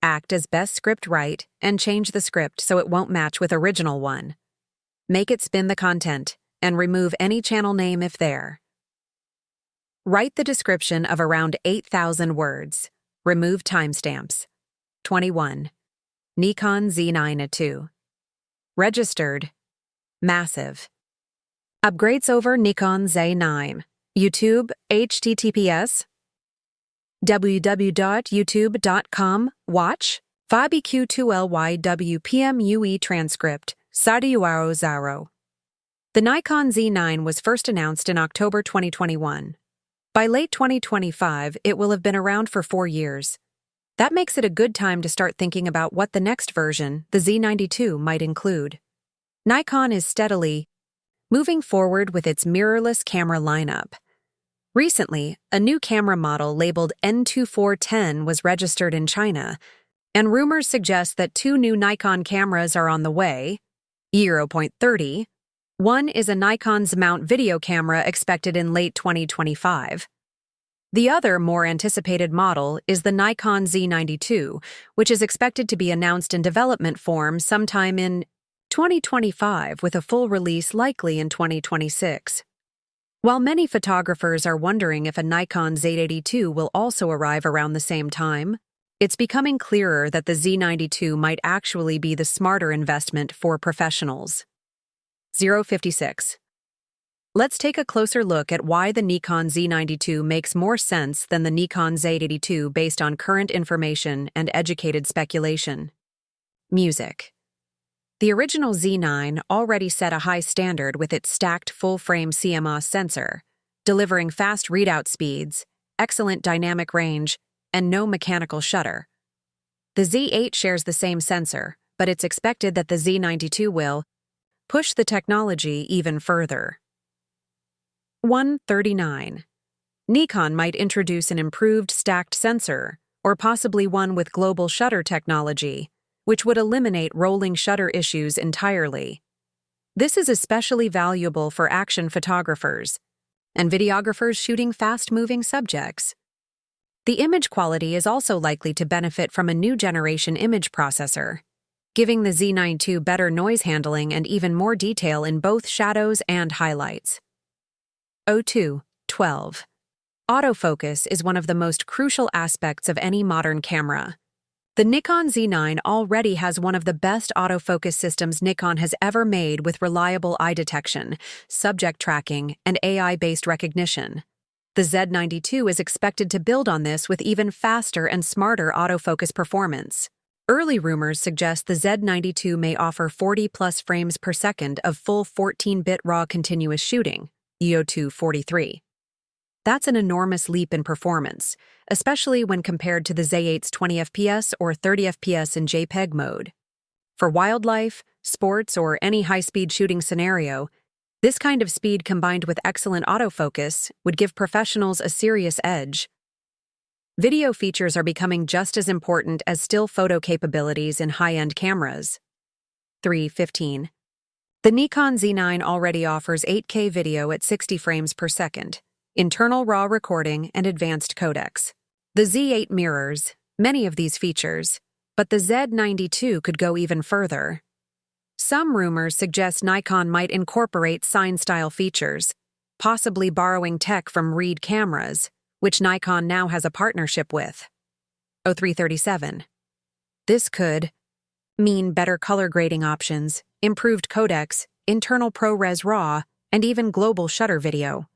Act as best script right and change the script so it won't match with original one. Make it spin the content and remove any channel name if there. Write the description of around 8,000 words. Remove timestamps. 21. Nikon Z9 II. Registered. Massive. Upgrades over Nikon Z9. YouTube, https www.youtube.com, watch, FabiQ2LYWPMUE transcript, Sadiuaro. The Nikon Z9 was first announced in October 2021. By late 2025, it will have been around for 4 years. That makes it a good time to start thinking about what the next version, the Z9 II, might include. Nikon is steadily moving forward with its mirrorless camera lineup. Recently, a new camera model labeled N2410 was registered in China, and rumors suggest that 2 new Nikon cameras are on the way. 0.30. One is a Nikon's mount video camera expected in late 2025. The other, more anticipated model is the Nikon Z9 II, which is expected to be announced in development form sometime in 2025, with a full release likely in 2026. While many photographers are wondering if a Nikon Z80 II will also arrive around the same time, it's becoming clearer that the Z90 II might actually be the smarter investment for professionals. 056. Let's take a closer look at why the Nikon Z90 II makes more sense than the Nikon Z80 II based on current information and educated speculation. Music. The original Z9 already set a high standard with its stacked full-frame CMOS sensor, delivering fast readout speeds, excellent dynamic range, and no mechanical shutter. The Z8 shares the same sensor, but it's expected that the Z90 II will push the technology even further. 139. Nikon might introduce an improved stacked sensor, or possibly one with global shutter technology, which would eliminate rolling shutter issues entirely. This is especially valuable for action photographers and videographers shooting fast-moving subjects. The image quality is also likely to benefit from a new generation image processor, giving the Z9 II better noise handling and even more detail in both shadows and highlights. 02.12. Autofocus is one of the most crucial aspects of any modern camera. The Nikon Z9 already has one of the best autofocus systems Nikon has ever made, with reliable eye detection, subject tracking, and AI-based recognition. The Z90 II is expected to build on this with even faster and smarter autofocus performance. Early rumors suggest the Z90 II may offer 40+ frames per second of full 14-bit RAW continuous shooting, EO243. That's an enormous leap in performance, especially when compared to the Z8's 20 FPS or 30 FPS in JPEG mode. For wildlife, sports, or any high-speed shooting scenario, this kind of speed combined with excellent autofocus would give professionals a serious edge. Video features are becoming just as important as still photo capabilities in high-end cameras. 3.15. The Nikon Z9 already offers 8K video at 60 frames per second, internal RAW recording, and advanced codecs. The Z8 mirrors many of these features, but the Z90 II could go even further. Some rumors suggest Nikon might incorporate Sign-style features, possibly borrowing tech from Reed cameras, which Nikon now has a partnership with. 0337. This could mean better color grading options, improved codecs, internal ProRes RAW, and even global shutter video.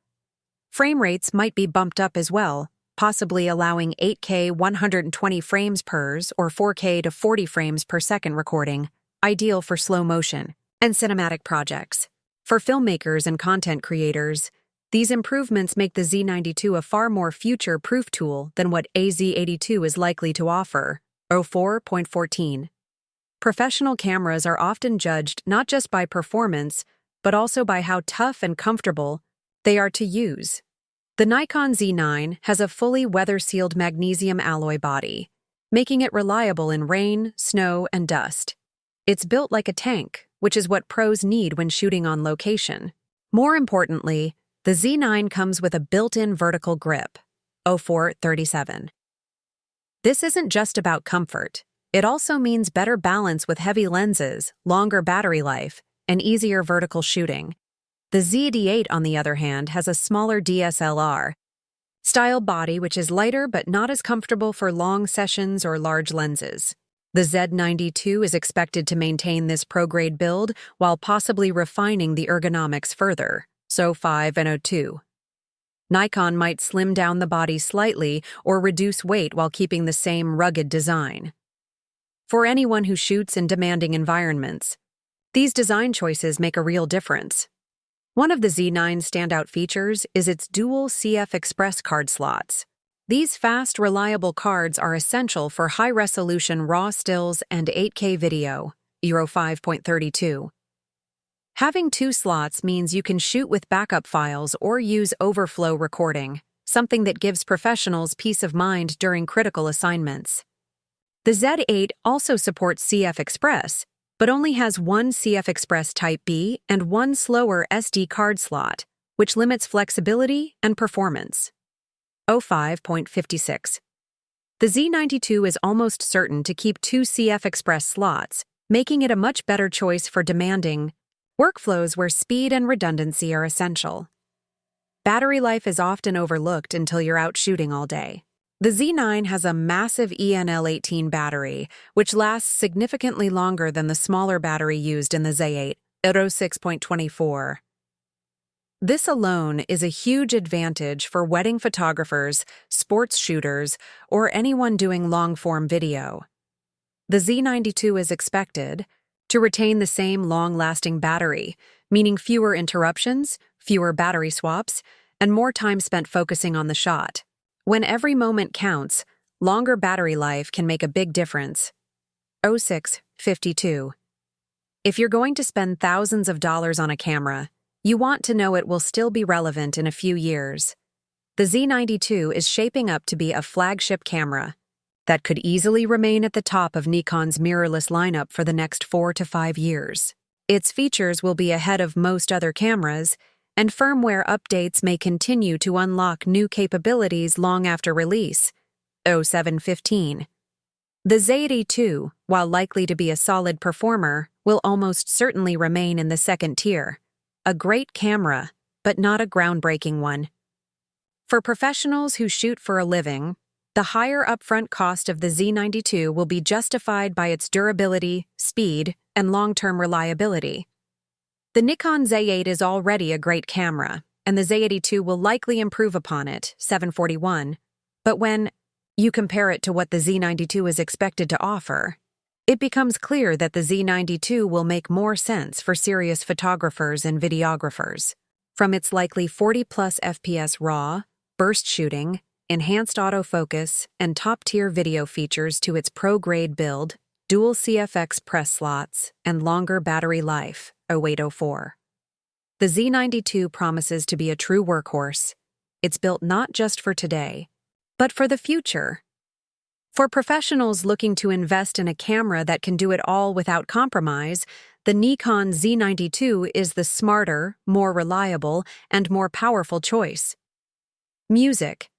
Frame rates might be bumped up as well, possibly allowing 8K 120 frames per or 4K to 40 frames per second recording, ideal for slow motion and cinematic projects. For filmmakers and content creators, these improvements make the Z90 II a far more future-proof tool than what a Z80 II is likely to offer. 04.14. Professional cameras are often judged not just by performance, but also by how tough and comfortable they are to use. The Nikon Z9 has a fully weather-sealed magnesium alloy body, making it reliable in rain, snow, and dust. It's built like a tank, which is what pros need when shooting on location. More importantly, the Z9 comes with a built-in vertical grip. 0437. This isn't just about comfort. It also means better balance with heavy lenses, longer battery life, and easier vertical shooting. The Z8, on the other hand, has a smaller DSLR style body which is lighter but not as comfortable for long sessions or large lenses. The Z9 II is expected to maintain this pro-grade build while possibly refining the ergonomics further, so 5 and 02. Nikon might slim down the body slightly or reduce weight while keeping the same rugged design. For anyone who shoots in demanding environments, these design choices make a real difference. One of the Z9's standout features is its dual CF Express card slots. These fast, reliable cards are essential for high-resolution RAW stills and 8K video, Euro 5.32. Having two slots means you can shoot with backup files or use overflow recording, something that gives professionals peace of mind during critical assignments. The Z8 also supports CF Express, but only has one CF Express Type B and one slower SD card slot, which limits flexibility and performance. 05.56. The Z9 II is almost certain to keep two CF Express slots, making it a much better choice for demanding workflows where speed and redundancy are essential. Battery life is often overlooked until you're out shooting all day. The Z9 has a massive ENL18 battery, which lasts significantly longer than the smaller battery used in the Z8, Euro 6.24. This alone is a huge advantage for wedding photographers, sports shooters, or anyone doing long-form video. The Z9 II is expected to retain the same long-lasting battery, meaning fewer interruptions, fewer battery swaps, and more time spent focusing on the shot. When every moment counts, longer battery life can make a big difference. 06.52. If you're going to spend thousands of dollars on a camera, you want to know it will still be relevant in a few years. The Z9 II is shaping up to be a flagship camera that could easily remain at the top of Nikon's mirrorless lineup for the next 4 to 5 years. Its features will be ahead of most other cameras, and firmware updates may continue to unlock new capabilities long after release. 07.15. The Z8 II, while likely to be a solid performer, will almost certainly remain in the second tier. A great camera, but not a groundbreaking one. For professionals who shoot for a living, the higher upfront cost of the Z9 II will be justified by its durability, speed, and long-term reliability. The Nikon Z8 is already a great camera, and the Z8 II will likely improve upon it, 741. But when you compare it to what the Z9 II is expected to offer, it becomes clear that the Z9 II will make more sense for serious photographers and videographers. From its likely 40-plus FPS RAW, burst shooting, enhanced autofocus, and top-tier video features to its pro-grade build, dual CFX press slots, and longer battery life, 0804. The Z9 II promises to be a true workhorse. It's built not just for today, but for the future. For professionals looking to invest in a camera that can do it all without compromise, the Nikon Z9 II is the smarter, more reliable, and more powerful choice. Music.